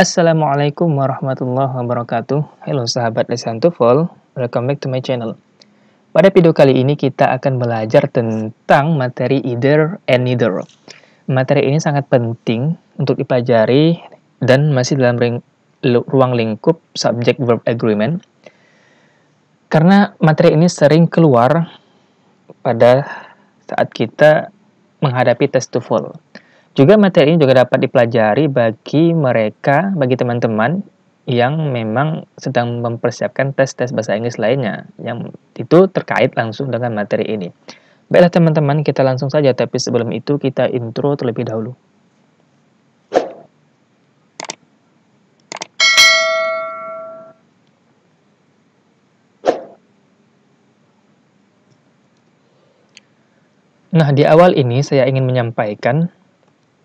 Assalamualaikum warahmatullahi wabarakatuh. Halo sahabat Lesan TOEFL, welcome back to my channel. Pada video kali ini kita akan belajar tentang materi either and neither. Materi ini sangat penting untuk dipelajari dan masih dalam ruang lingkup subject verb agreement. Karena materi ini sering keluar pada saat kita menghadapi tes TOEFL. Juga materi ini juga dapat dipelajari bagi teman-teman yang memang sedang mempersiapkan tes-tes bahasa Inggris lainnya, yang itu terkait langsung dengan materi ini. Baiklah teman-teman, kita langsung saja, tapi sebelum itu kita intro terlebih dahulu. Nah, di awal ini saya ingin menyampaikan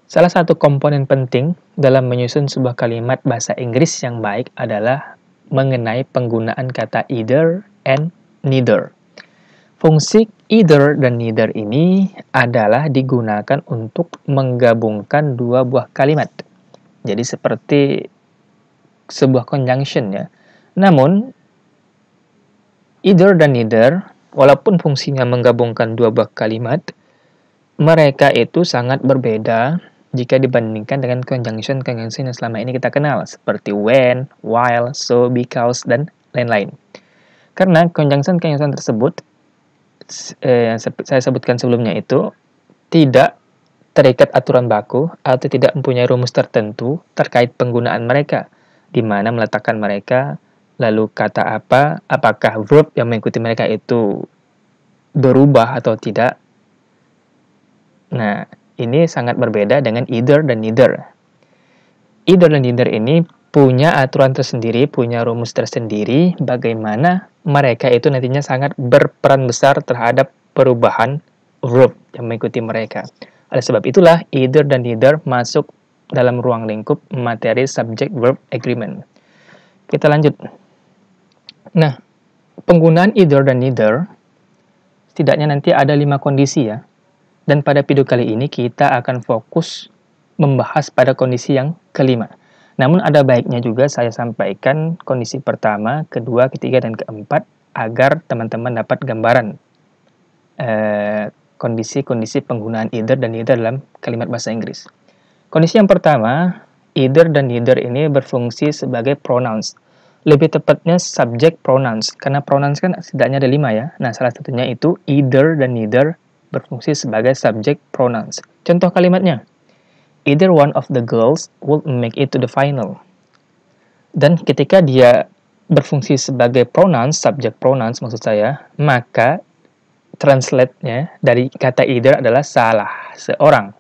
salah satu komponen penting dalam menyusun sebuah kalimat bahasa Inggris yang baik adalah mengenai penggunaan kata either and neither. Fungsi either dan neither ini adalah digunakan untuk menggabungkan dua buah kalimat. Jadi seperti sebuah conjunction ya. Namun, either dan neither, walaupun fungsinya menggabungkan dua buah kalimat, mereka itu sangat berbeda jika dibandingkan dengan conjunction yang selama ini kita kenal, seperti when, while, so, because, dan lain-lain. Karena conjunction tersebut, yang saya sebutkan sebelumnya itu, tidak terikat aturan baku atau tidak mempunyai rumus tertentu terkait penggunaan mereka, di mana meletakkan mereka, lalu kata apa, apakah verb yang mengikuti mereka itu berubah atau tidak. Nah, ini sangat berbeda dengan either dan neither. Either dan neither ini punya aturan tersendiri, punya rumus tersendiri, bagaimana mereka itu nantinya sangat berperan besar terhadap perubahan verb yang mengikuti mereka. Oleh sebab itulah, either dan neither masuk dalam ruang lingkup materi subject verb agreement. Kita lanjut. Nah, penggunaan either dan neither, setidaknya nanti ada 5 kondisi ya. Dan pada video kali ini kita akan fokus membahas pada kondisi yang kelima. Namun ada baiknya juga saya sampaikan kondisi pertama, kedua, ketiga, dan keempat agar teman-teman dapat gambaran kondisi-kondisi penggunaan either dan neither dalam kalimat bahasa Inggris. Kondisi yang pertama, either dan neither ini berfungsi sebagai pronouns. Lebih tepatnya subject pronouns, karena pronouns kan setidaknya ada 5 ya. Nah, salah satunya itu either dan neither berfungsi sebagai subject pronouns. Contoh kalimatnya, either one of the girls will make it to the final. Dan ketika dia berfungsi sebagai pronouns, subject pronouns maksud saya, maka translate-nya dari kata either adalah salah seorang.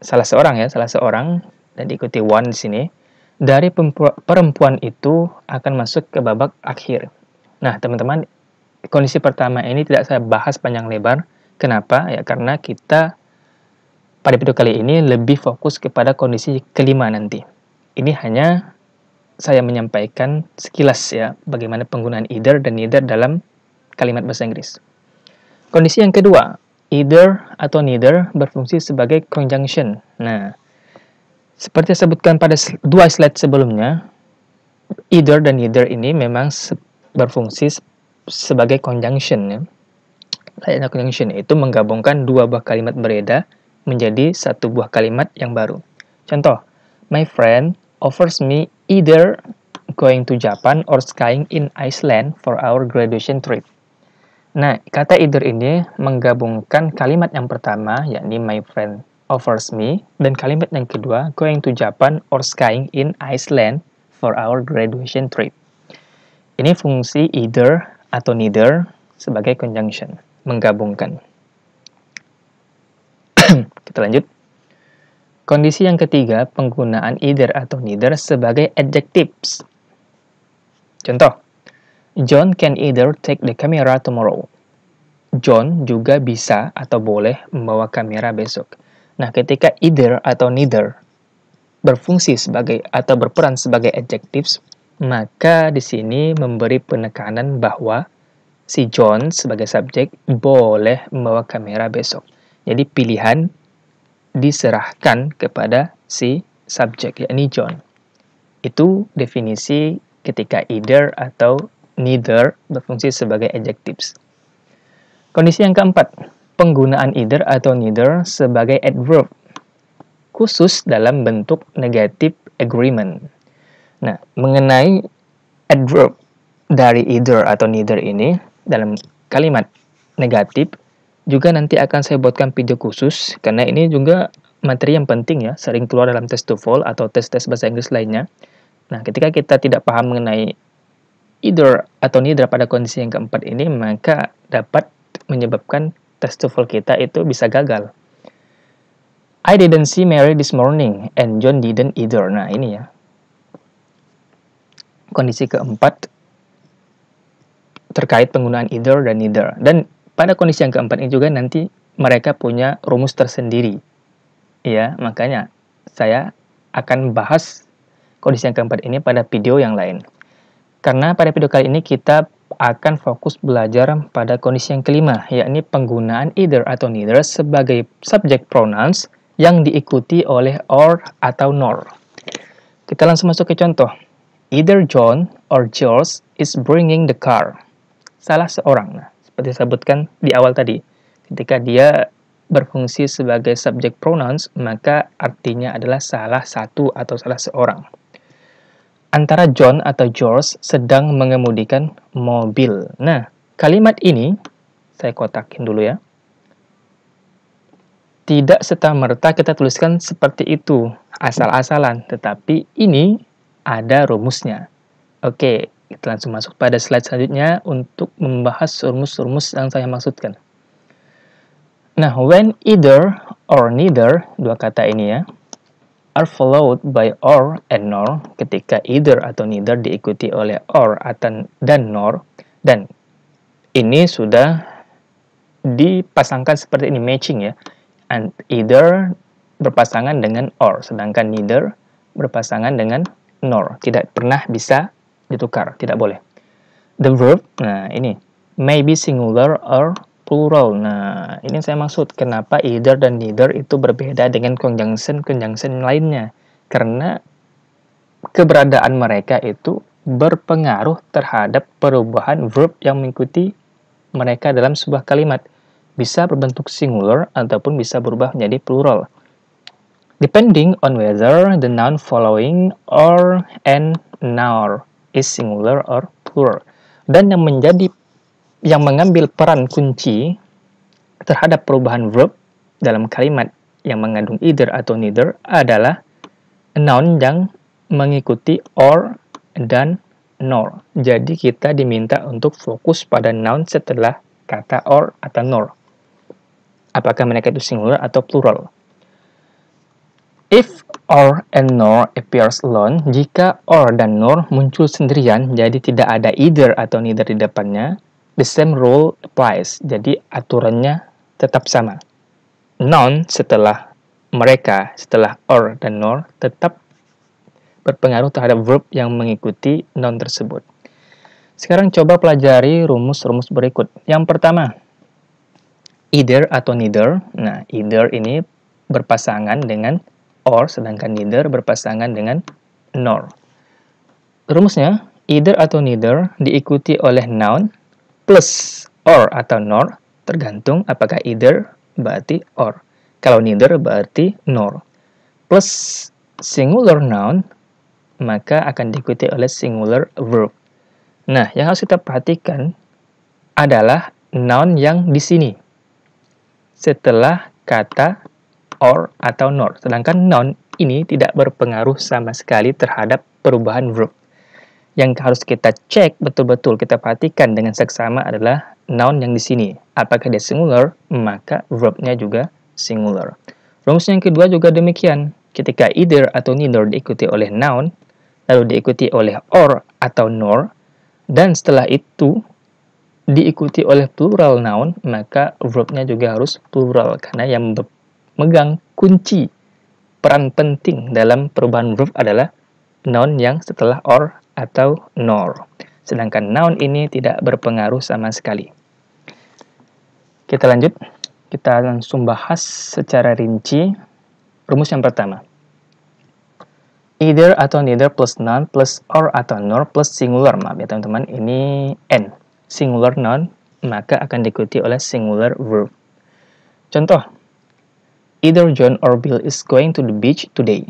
Salah seorang, dan diikuti one di sini. Dari perempuan itu akan masuk ke babak akhir. Nah, teman-teman, kondisi pertama ini tidak saya bahas panjang lebar. Kenapa? Ya karena kita pada video kali ini lebih fokus kepada kondisi kelima nanti. Ini hanya saya menyampaikan sekilas ya bagaimana penggunaan either dan neither dalam kalimat bahasa Inggris. Kondisi yang kedua, either atau neither berfungsi sebagai conjunction. Nah, seperti saya sebutkan pada 2 slide sebelumnya, either dan neither ini memang berfungsi sebagai conjunction ya. Layaknya conjunction itu menggabungkan dua buah kalimat berbeda menjadi satu buah kalimat yang baru. Contoh, my friend offers me either going to Japan or skiing in Iceland for our graduation trip. Nah, kata either ini menggabungkan kalimat yang pertama, yakni my friend offers me, dan kalimat yang kedua, going to Japan or skiing in Iceland for our graduation trip. Ini fungsi either atau neither sebagai conjunction, menggabungkan. Kita lanjut. Kondisi yang ketiga, penggunaan either atau neither sebagai adjectives. Contoh, John can either take the camera tomorrow. John juga bisa atau boleh membawa kamera besok. Nah, ketika either atau neither berfungsi sebagai atau berperan sebagai adjectives, maka di sini memberi penekanan bahwa si John sebagai subjek boleh membawa kamera besok. Jadi pilihan diserahkan kepada si subjek, yakni John. Itu definisi ketika either atau neither berfungsi sebagai adjectives. Kondisi yang keempat, penggunaan either atau neither sebagai adverb, khusus dalam bentuk negative agreement. Nah, mengenai adverb dari either atau neither ini dalam kalimat negatif juga nanti akan saya buatkan video khusus karena ini juga materi yang penting ya, sering keluar dalam tes TOEFL atau tes-tes bahasa Inggris lainnya. Nah, ketika kita tidak paham mengenai either atau neither pada kondisi yang keempat ini, maka dapat menyebabkan tes TOEFL kita itu bisa gagal. I didn't see Mary this morning and John didn't either. Nah, ini ya. Kondisi keempat terkait penggunaan either dan neither. Dan pada kondisi yang keempat ini juga nanti mereka punya rumus tersendiri. Ya, makanya saya akan bahas kondisi yang keempat ini pada video yang lain. Karena pada video kali ini kita akan fokus belajar pada kondisi yang kelima, yakni penggunaan either atau neither sebagai subject pronouns yang diikuti oleh or atau nor. Kita langsung masuk ke contoh. Either John or George is bringing the car. Salah seorang. Nah, seperti saya sebutkan di awal tadi, ketika dia berfungsi sebagai subject pronouns, maka artinya adalah salah satu atau salah seorang. Antara John atau George sedang mengemudikan mobil. Nah, kalimat ini, saya kotakin dulu ya. Tidak serta-merta kita tuliskan seperti itu, asal-asalan. Tetapi ini ada rumusnya. Oke, kita langsung masuk pada slide selanjutnya untuk membahas rumus-rumus yang saya maksudkan. Nah, when either or neither, dua kata ini ya, are followed by or and nor, ketika either atau neither diikuti oleh or atau dan nor, dan ini sudah dipasangkan seperti ini, matching ya, and either berpasangan dengan or, sedangkan neither berpasangan dengan nor, tidak pernah bisa ditukar, tidak boleh. The verb, nah ini, may be singular or plural. Nah, ini saya maksud kenapa either dan neither itu berbeda dengan conjunction lainnya. Karena keberadaan mereka itu berpengaruh terhadap perubahan verb yang mengikuti mereka dalam sebuah kalimat. Bisa berbentuk singular ataupun bisa berubah menjadi plural. Depending on whether the noun following or and nor is singular or plural. Dan yang mengambil peran kunci terhadap perubahan verb dalam kalimat yang mengandung either atau neither adalah noun yang mengikuti or dan nor. Jadi kita diminta untuk fokus pada noun setelah kata or atau nor. Apakah mereka itu singular atau plural? If or and nor appears alone, jika or dan nor muncul sendirian, jadi tidak ada either atau neither di depannya, the same rule applies. Jadi aturannya tetap sama. Noun setelah mereka, setelah or dan nor, tetap berpengaruh terhadap verb yang mengikuti noun tersebut. Sekarang coba pelajari rumus-rumus berikut. Yang pertama, either atau neither. Nah, either ini berpasangan dengan or, sedangkan neither berpasangan dengan nor. Rumusnya, either atau neither diikuti oleh noun plus or atau nor, tergantung apakah either berarti or. Kalau neither berarti nor. Plus singular noun, maka akan diikuti oleh singular verb. Nah, yang harus kita perhatikan adalah noun yang di sini setelah kata or atau nor. Sedangkan noun ini tidak berpengaruh sama sekali terhadap perubahan verb. Yang harus kita cek betul-betul, kita perhatikan dengan seksama adalah noun yang di sini. Apakah dia singular, maka verbnya juga singular. Rumus yang kedua juga demikian. Ketika either atau neither diikuti oleh noun, lalu diikuti oleh or atau nor, dan setelah itu diikuti oleh plural noun, maka verbnya juga harus plural, karena yang memegang kunci peran penting dalam perubahan verb adalah noun yang setelah or atau nor. Sedangkan noun ini tidak berpengaruh sama sekali. Kita lanjut, kita langsung bahas secara rinci rumus yang pertama. Either atau neither plus noun plus or atau nor plus singular. Maaf ya teman-teman, ini n. Singular noun, maka akan diikuti oleh singular verb. Contoh, either John or Bill is going to the beach today.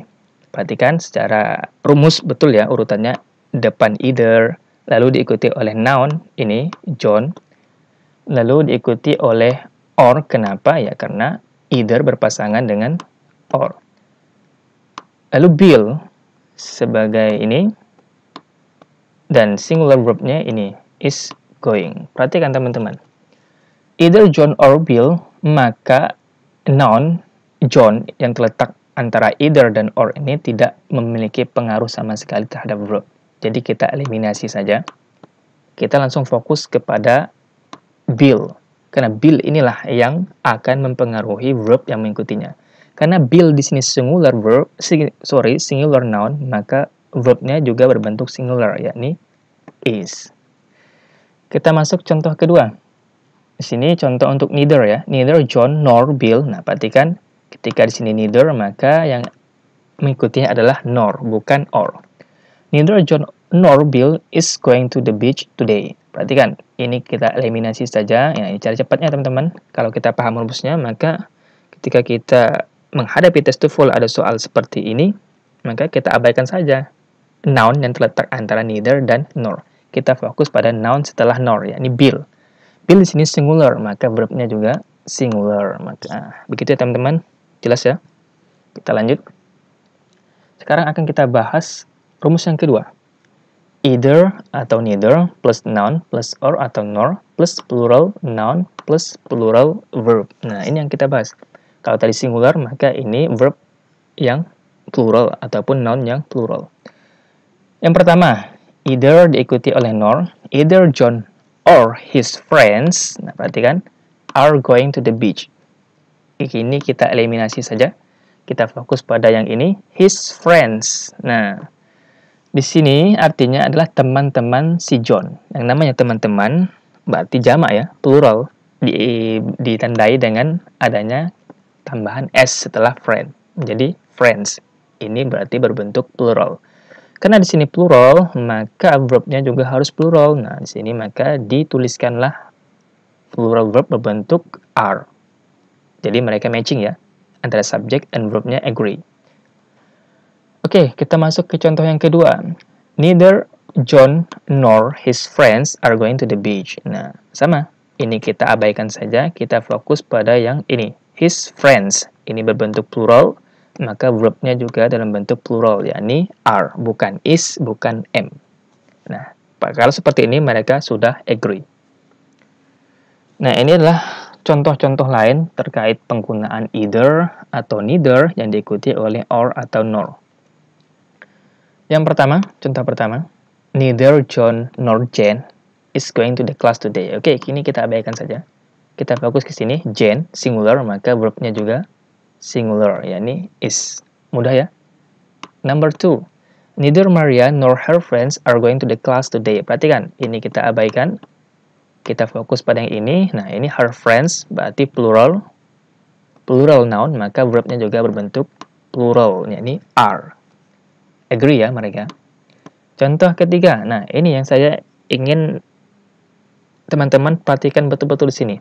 Perhatikan secara rumus betul ya urutannya. Depan either, lalu diikuti oleh noun, ini John. Lalu diikuti oleh or, kenapa? Ya karena either berpasangan dengan or. Lalu Bill sebagai ini, dan singular verbnya ini, is going. Perhatikan teman-teman. Either John or Bill, maka noun John yang terletak antara either dan or ini tidak memiliki pengaruh sama sekali terhadap verb. Jadi kita eliminasi saja. Kita langsung fokus kepada Bill. Karena Bill inilah yang akan mempengaruhi verb yang mengikutinya. Karena Bill di sini singular noun, maka verbnya juga berbentuk singular, yakni is. Kita masuk contoh kedua. Di sini contoh untuk neither ya, neither John nor Bill. Nah, perhatikan ketika di sini neither, maka yang mengikutinya adalah nor, bukan or. Neither John nor Bill is going to the beach today. Perhatikan, ini kita eliminasi saja. Ya, ini cara cepatnya teman-teman. Kalau kita paham rumusnya, maka ketika kita menghadapi tes TOEFL ada soal seperti ini, maka kita abaikan saja noun yang terletak antara neither dan nor. Kita fokus pada noun setelah nor, yakni Bill. Bill di sini singular, maka verbnya juga singular. Maka begitu ya teman-teman. Jelas ya? Kita lanjut. Sekarang akan kita bahas rumus yang kedua. Either atau neither plus noun plus or atau nor plus plural noun plus plural verb. Nah, ini yang kita bahas. Kalau tadi singular, maka ini verb yang plural ataupun noun yang plural. Yang pertama, either diikuti oleh nor. Either John or his friends, nah perhatikan, are going to the beach. Ini kita eliminasi saja. Kita fokus pada yang ini, his friends. Nah, di sini artinya adalah teman-teman si John. Yang namanya teman-teman berarti jamak ya, plural. Ditandai dengan adanya tambahan s setelah friend. Jadi friends. Ini berarti berbentuk plural. Karena di sini plural, maka verbnya juga harus plural. Nah, di sini maka dituliskanlah plural verb berbentuk are. Jadi mereka matching ya, antara subject and verbnya agree. Oke, kita masuk ke contoh yang kedua. Neither John nor his friends are going to the beach. Nah, sama. Ini kita abaikan saja, kita fokus pada yang ini. His friends. Ini berbentuk plural, maka verbnya juga dalam bentuk plural, yakni are, bukan is, bukan am. Nah, kalau seperti ini mereka sudah agree. Nah, ini adalah contoh-contoh lain terkait penggunaan either atau neither yang diikuti oleh or atau nor. Yang pertama, contoh pertama, neither John nor Jane is going to the class today. Oke, kini kita abaikan saja. Kita fokus ke sini, Jane, singular, maka verbnya juga singular, yakni is. Mudah ya? Number 2, neither Maria nor her friends are going to the class today. Perhatikan, ini kita abaikan. Kita fokus pada yang ini. Nah, ini her friends, berarti plural. Plural noun, maka verbnya juga berbentuk plural, yakni are. Agree ya mereka. Contoh ketiga, nah ini yang saya ingin teman-teman perhatikan betul-betul di sini.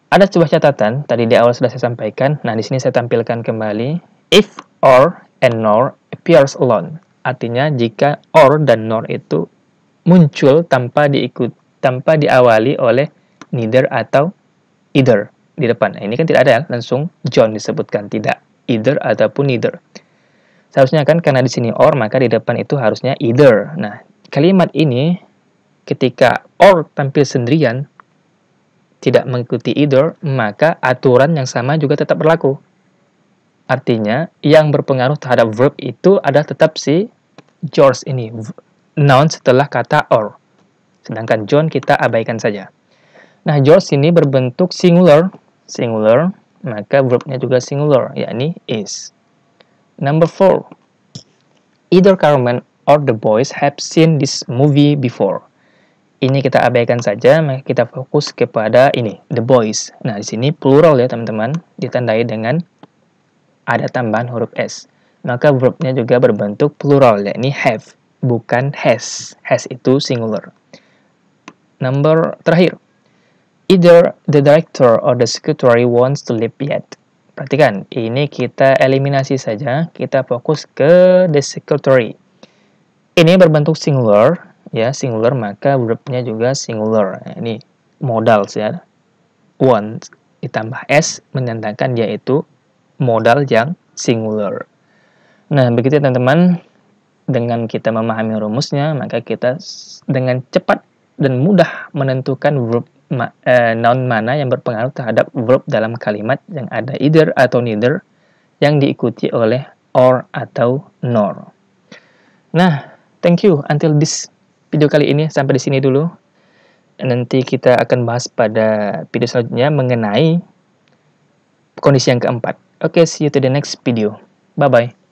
Ada sebuah catatan, tadi di awal sudah saya sampaikan. Nah, di sini saya tampilkan kembali. If, or, and nor appears alone. Artinya, jika or dan nor itu muncul tanpa diawali oleh neither atau either di depan. Nah, ini kan tidak ada ya, langsung John disebutkan. Tidak either ataupun neither. Seharusnya kan karena di sini or, maka di depan itu harusnya either. Nah, kalimat ini ketika or tampil sendirian, tidak mengikuti either, maka aturan yang sama juga tetap berlaku. Artinya, yang berpengaruh terhadap verb itu adalah tetap si George ini, noun setelah kata or. Sedangkan John kita abaikan saja. Nah, George ini berbentuk singular, maka verbnya juga singular, yakni is. Number 4, either Carmen or the boys have seen this movie before. Ini kita abaikan saja, maka kita fokus kepada ini, the boys. Nah, di sini plural ya teman-teman, ditandai dengan ada tambahan huruf S. maka verbnya juga berbentuk plural, yakni have, bukan has. Has itu singular. Nomor terakhir, either the director or the secretary wants to leave yet. Perhatikan, ini kita eliminasi saja, kita fokus ke the secretary. Ini berbentuk singular, ya, singular, maka verbnya juga singular. Nah, ini modal ya. Want ditambah s menandakan yaitu modal yang singular. Nah, begitu ya teman-teman. Dengan kita memahami rumusnya, maka kita dengan cepat dan mudah menentukan verb noun mana yang berpengaruh terhadap verb dalam kalimat yang ada either atau neither yang diikuti oleh or atau nor. Nah, thank you until this video kali ini, sampai di sini dulu. Nanti kita akan bahas pada video selanjutnya mengenai kondisi yang keempat. Oke, see you to the next video. Bye-bye.